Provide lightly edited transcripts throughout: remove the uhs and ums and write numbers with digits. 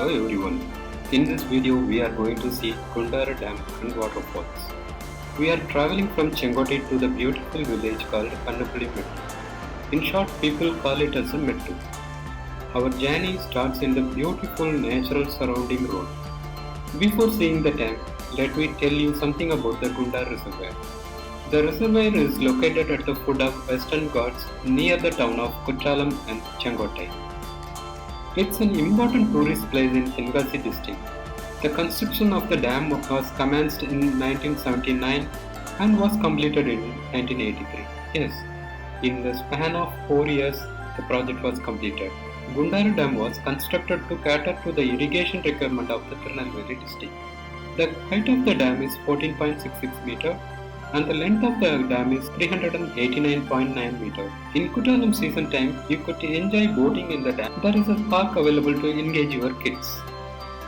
Hello everyone. In this video we are going to see Gundaru Dam and waterfalls. We are traveling from Sengottai to the beautiful village called Thirunelveli. In short, people call it as a Mettu. Our journey starts in the beautiful natural surrounding road. Before seeing the dam, let me tell you something about the Gundaru Reservoir. The reservoir is located at the foot of Western Ghats near the town of Courtralam and Sengottai. It's an important tourist place in Tenkasi District. The construction of the dam was commenced in 1979 and was completed in 1983. Yes, in the span of 4 years, the project was completed. Gundaru Dam was constructed to cater to the irrigation requirement of the Thirunelveli district. The height of the dam is 14.66 meter and the length of the dam is 389.9 meter. In Courtralam season time, you could enjoy boating in the dam. There is a park available to engage your kids.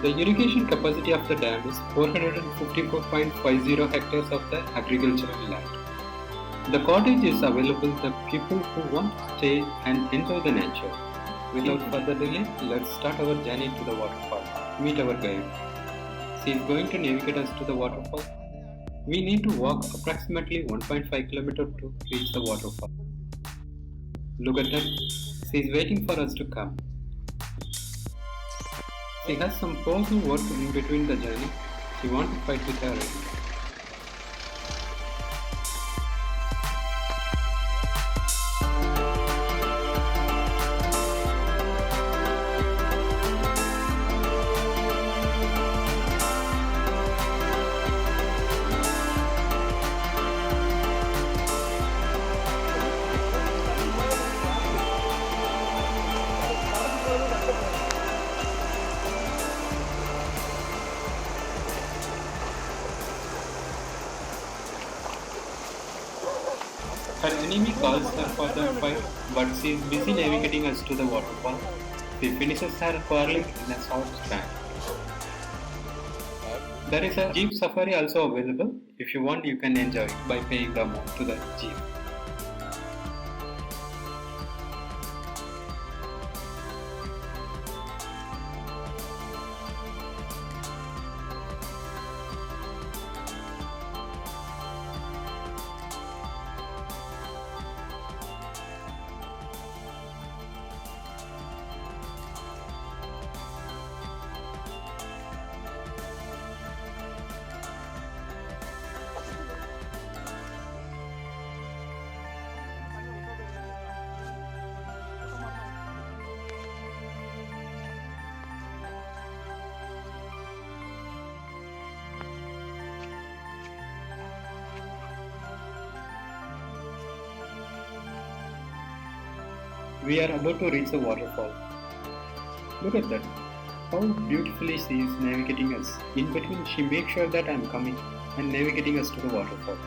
The irrigation capacity of the dam is 454.50 hectares of the agricultural land. The cottage is available to people who want to stay and enjoy the nature. Without further delay, let's start our journey to the waterfall. Meet our guide. She is going to navigate us to the waterfall. We need to walk approximately 1.5 km to reach the waterfall. Look at that. She is waiting for us to come. She has some personal work in between the journey. She wants to fight with her. Her enemy calls her for the fight, but she is busy navigating us to the waterfall. She finishes her quarreling in a short span. There is a jeep safari also available. If you want, you can enjoy it by paying the amount to the jeep. We are about to reach the waterfall. Look at that. How beautifully she is navigating us. In between, she makes sure that I am coming and navigating us to the waterfall.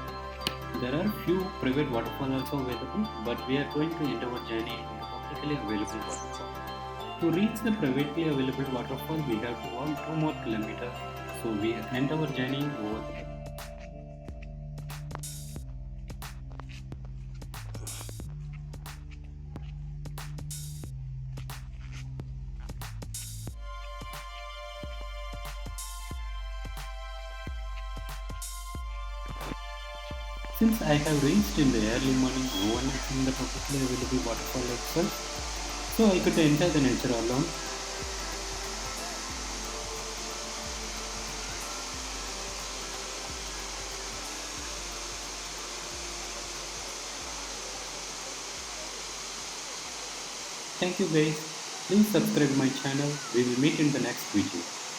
There are few private waterfalls also available, but we are going to end our journey in the publicly available waterfall. To reach the privately available waterfall, we have to walk 2 more kilometers. So we end our journey over there. Since I have reached in the early morning, no one is in the publicly available waterfall itself, so I could enjoy the nature alone. Thank you guys. Please subscribe my channel. We will meet in the next video.